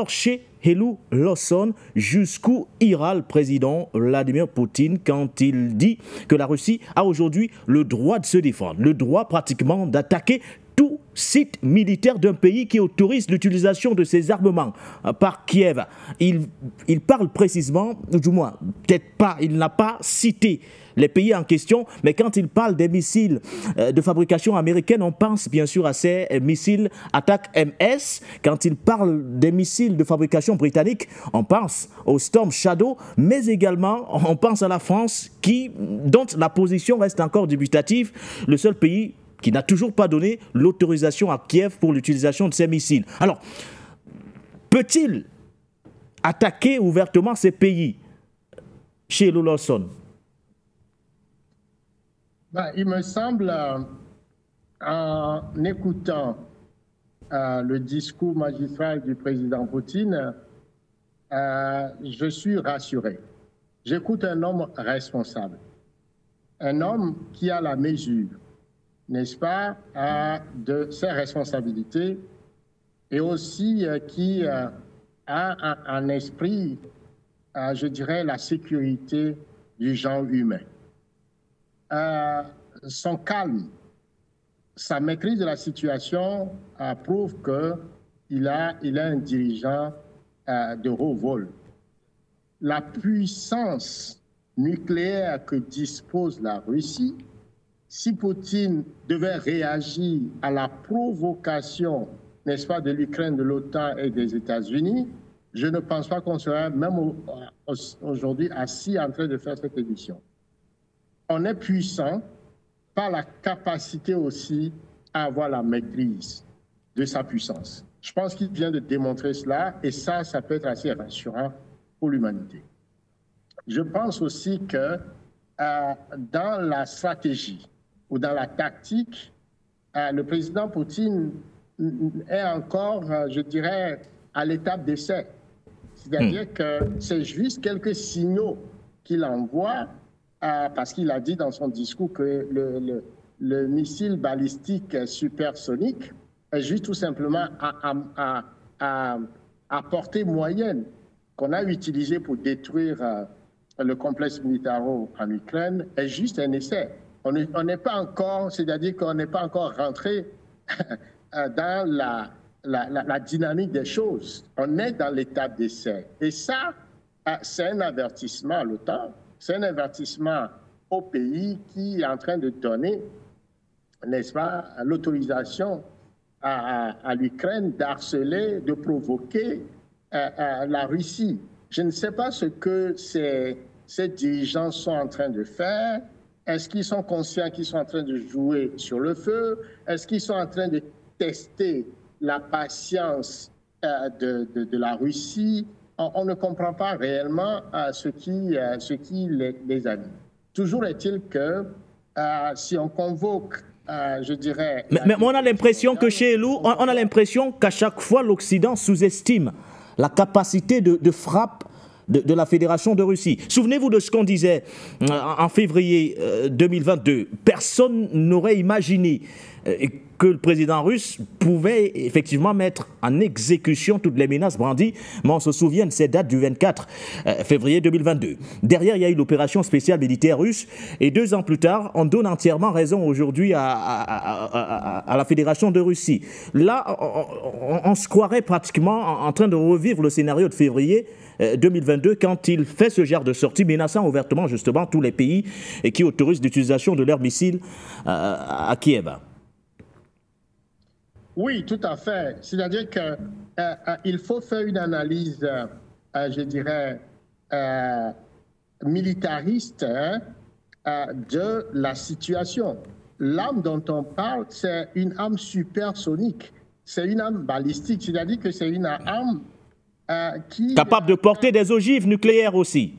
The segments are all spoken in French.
Alors, chez Helou Lawson, jusqu'où ira le président Vladimir Poutine quand il dit que la Russie a aujourd'hui le droit de se défendre, le droit pratiquement d'attaquer tout site militaire d'un pays qui autorise l'utilisation de ses armements par Kiev. Il parle précisément, du moins, peut-être pas, il n'a pas cité les pays en question, mais quand il parle des missiles de fabrication américaine, on pense bien sûr à ces missiles attaque MS. Quand il parle des missiles de fabrication britannique, on pense au Storm Shadow, mais également on pense à la France dont la position reste encore dubitative, le seul pays qui n'a toujours pas donné l'autorisation à Kiev pour l'utilisation de ces missiles. Alors, peut-il attaquer ouvertement ces pays chez Helou Lawson? Il me semble, en écoutant le discours magistral du président Poutine, je suis rassuré. J'écoute un homme responsable, un homme qui a la mesure, n'est-ce pas, de ses responsabilités et aussi qui a en esprit, je dirais, la sécurité du genre humain. Son calme, sa maîtrise de la situation prouve qu'il a un dirigeant de haut vol. La puissance nucléaire que dispose la Russie, si Poutine devait réagir à la provocation, n'est-ce pas, de l'Ukraine, de l'OTAN et des États-Unis, je ne pense pas qu'on serait même aujourd'hui assis en train de faire cette émission. On est puissant par la capacité aussi à avoir la maîtrise de sa puissance. Je pense qu'il vient de démontrer cela et ça peut être assez rassurant pour l'humanité. Je pense aussi que dans la stratégie ou dans la tactique, le président Poutine est encore, je dirais, à l'étape d'essai. C'est-à-dire que c'est juste quelques signaux qu'il envoie parce qu'il a dit dans son discours que le missile balistique supersonique est juste tout simplement à portée moyenne qu'on a utilisé pour détruire le complexe militaro en Ukraine est juste un essai. On n'est pas encore, c'est-à-dire qu'on n'est pas encore rentré dans la dynamique des choses. On est dans l'étape d'essai. Et ça, c'est un avertissement à l'OTAN, c'est un avertissement au pays qui est en train de donner, n'est-ce pas, l'autorisation à l'Ukraine d'harceler, de provoquer la Russie. Je ne sais pas ce que ces dirigeants sont en train de faire. Est-ce qu'ils sont conscients qu'ils sont en train de jouer sur le feu? Est-ce qu'ils sont en train de tester la patience de la Russie? On ne comprend pas réellement ce qui les anime. Toujours est-il que si on convoque, je dirais... Mais on a l'impression que chez Helou, on a l'impression qu'à chaque fois, l'Occident sous-estime la capacité de frappe de la Fédération de Russie. Souvenez-vous de ce qu'on disait en février 2022. Personne n'aurait imaginé que le président russe pouvait effectivement mettre en exécution toutes les menaces brandies, mais on se souvient de ces dates du 24 février 2022. Derrière, il y a eu l'opération spéciale militaire russe, et 2 ans plus tard, on donne entièrement raison aujourd'hui à la Fédération de Russie. Là, on se croirait pratiquement en train de revivre le scénario de février 2022 quand il fait ce genre de sortie menaçant ouvertement justement tous les pays qui autorisent l'utilisation de leurs missiles à Kiev. Oui, tout à fait. C'est-à-dire qu'il faut faire une analyse, je dirais, militariste de la situation. L'arme dont on parle, c'est une arme supersonique. C'est une arme balistique, c'est-à-dire que c'est une arme qui... Capable de porter des ogives nucléaires aussi.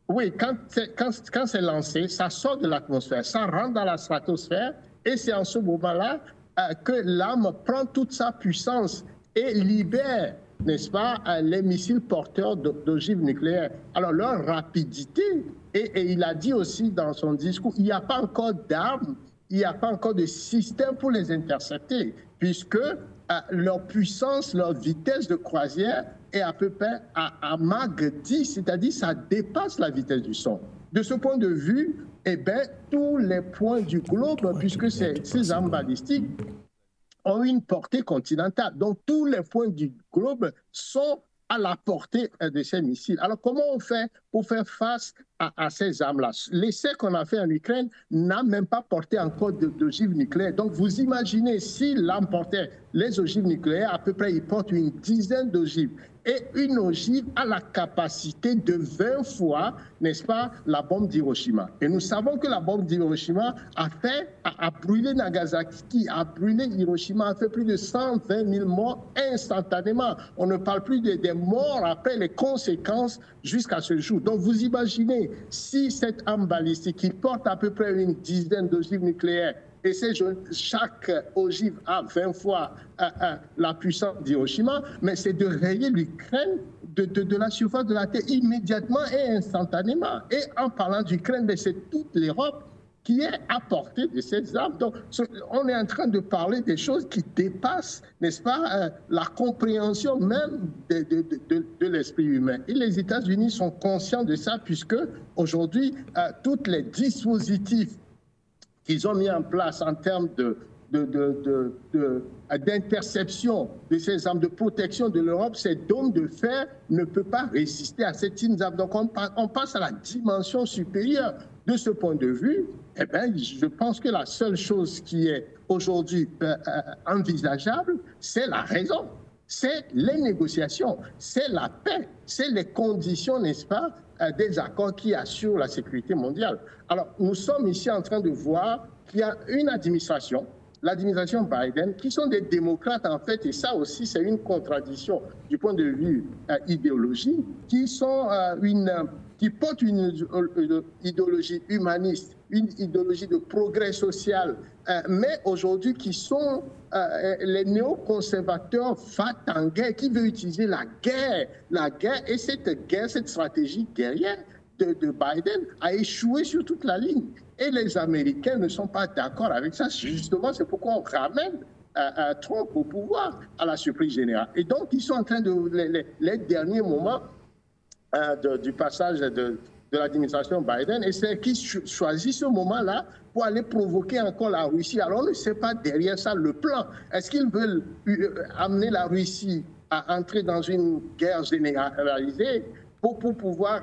Oui, quand c'est lancé, ça sort de l'atmosphère, ça rentre dans la stratosphère, et c'est en ce moment-là que l'arme prend toute sa puissance et libère, n'est-ce pas, les missiles porteurs d'ogives nucléaires. Alors, leur rapidité, et il a dit aussi dans son discours, il n'y a pas encore d'armes, il n'y a pas encore de système pour les intercepter, puisque leur puissance, leur vitesse de croisière est à peu près à Mach 10, c'est-à-dire ça dépasse la vitesse du son. De ce point de vue, eh bien, tous les points du globe, puisque ces armes balistiques ont une portée continentale. Donc, tous les points du globe sont à la portée de ces missiles. Alors, comment on fait pour faire face à ces armes-là? L'essai qu'on a fait en Ukraine n'a même pas porté encore d'ogives nucléaires. Donc, vous imaginez, si l'arme portait les ogives nucléaires, à peu près, il porte une dizaine d'ogives. Et une ogive a la capacité de 20 fois, n'est-ce pas, la bombe d'Hiroshima. Et nous savons que la bombe d'Hiroshima a brûlé Nagasaki, a brûlé Hiroshima, a fait plus de 120 000 morts instantanément. On ne parle plus des morts après les conséquences jusqu'à ce jour. Donc vous imaginez, si cette arme balistique qui porte à peu près une dizaine d'ogives nucléaires, et chaque ogive a 20 fois la puissance d'Hiroshima, mais c'est de rayer l'Ukraine de la surface de la Terre immédiatement et instantanément. Et en parlant d'Ukraine, c'est toute l'Europe qui est à portée de ces armes. Donc, on est en train de parler des choses qui dépassent, n'est-ce pas, la compréhension même de l'esprit humain. Et les États-Unis sont conscients de ça, puisque aujourd'hui, tous les dispositifs qu'ils ont mis en place en termes d'interception de ces armes, de protection de l'Europe, ces dômes de fer ne peuvent pas résister à cette arme. Donc on passe à la dimension supérieure. De ce point de vue, eh bien, je pense que la seule chose qui est aujourd'hui envisageable, c'est la raison. C'est les négociations, c'est la paix, c'est les conditions, n'est-ce pas, des accords qui assurent la sécurité mondiale. Alors, nous sommes ici en train de voir qu'il y a une administration, l'administration Biden, qui sont des démocrates en fait, et ça aussi c'est une contradiction du point de vue idéologique, qui portent une idéologie humaniste, une idéologie de progrès social, mais aujourd'hui qui sont les néoconservateurs fat en guerre, qui veulent utiliser la guerre et cette stratégie guerrière de Biden a échoué sur toute la ligne. Et les Américains ne sont pas d'accord avec ça. Justement, c'est pourquoi on ramène Trump au pouvoir à la surprise générale. Et donc, ils sont en train les derniers moments du passage de l'administration Biden, et c'est qu'ils choisissent ce moment-là pour aller provoquer encore la Russie. Alors, on ne sait pas derrière ça le plan. Est-ce qu'ils veulent amener la Russie à entrer dans une guerre généralisée pour pouvoir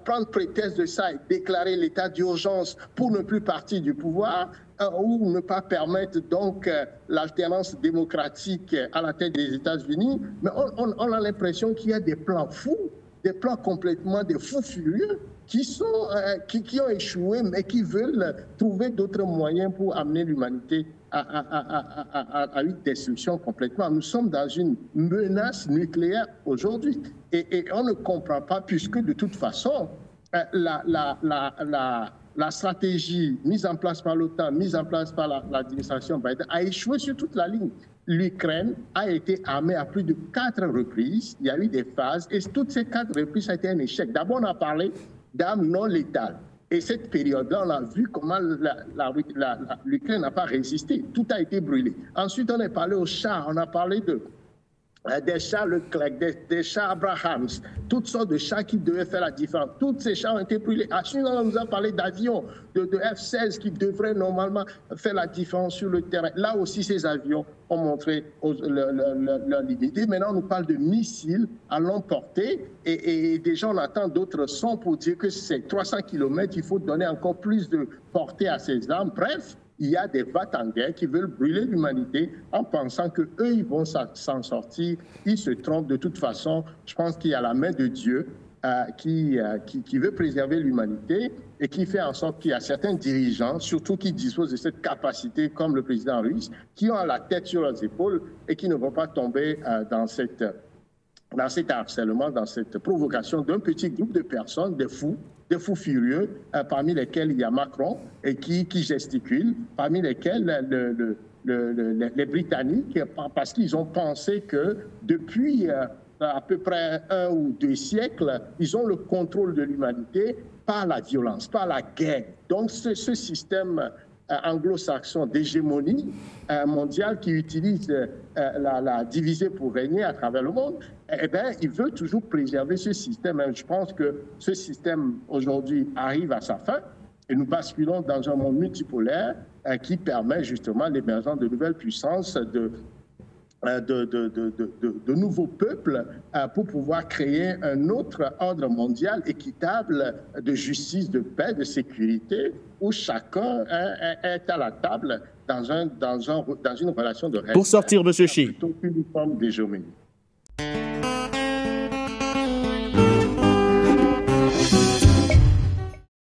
prendre prétexte de ça et déclarer l'état d'urgence pour ne plus partir du pouvoir ou ne pas permettre donc l'alternance démocratique à la tête des États-Unis? Mais on a l'impression qu'il y a des plans fous, des plans complètement des fous furieux qui ont échoué, mais qui veulent trouver d'autres moyens pour amener l'humanité à une destruction complètement. Nous sommes dans une menace nucléaire aujourd'hui. Et on ne comprend pas, puisque de toute façon, la stratégie mise en place par l'OTAN, mise en place par l'administration Biden, a échoué sur toute la ligne. L'Ukraine a été armée à plus de 4 reprises. Il y a eu des phases. Et toutes ces 4 reprises, ça a été un échec. D'abord, on a parlé d'armes non létales. Et cette période-là, on a vu comment l'Ukraine n'a pas résisté. Tout a été brûlé. Ensuite, on est parlé aux chars. On a parlé des chars Leclerc, des chars Abrahams, toutes sortes de chars qui devaient faire la différence. Tous ces chars ont été brûlés. Ensuite, on nous a parlé d'avions, de F-16 qui devraient normalement faire la différence sur le terrain. Là aussi, ces avions ont montré leur limite. Maintenant, on nous parle de missiles à longue portée et déjà, on attend d'autres sons pour dire que c'est 300 km, il faut donner encore plus de portée à ces armes. Bref, il y a des va-t-en-guerre qui veulent brûler l'humanité en pensant qu'eux, ils vont s'en sortir. Ils se trompent de toute façon. Je pense qu'il y a la main de Dieu qui veut préserver l'humanité et qui fait en sorte qu'il y a certains dirigeants, surtout qui disposent de cette capacité, comme le président russe, qui ont la tête sur leurs épaules et qui ne vont pas tomber dans cet harcèlement, dans cette provocation d'un petit groupe de personnes, des fous furieux, parmi lesquels il y a Macron, et qui gesticule, parmi lesquels les Britanniques, parce qu'ils ont pensé que depuis à peu près 1 ou 2 siècles, ils ont le contrôle de l'humanité par la violence, par la guerre. Donc ce système anglo-saxon d'hégémonie mondiale qui utilise la diviser pour régner à travers le monde, eh bien, il veut toujours préserver ce système. Je pense que ce système, aujourd'hui, arrive à sa fin et nous basculons dans un monde multipolaire qui permet justement l'émergence de nouvelles puissances, de nouveaux peuples pour pouvoir créer un autre ordre mondial équitable de justice, de paix, de sécurité, où chacun est à la table dans une relation de respect. Pour sortir, M. Chi. Plutôt qu'une forme d'hégémonie.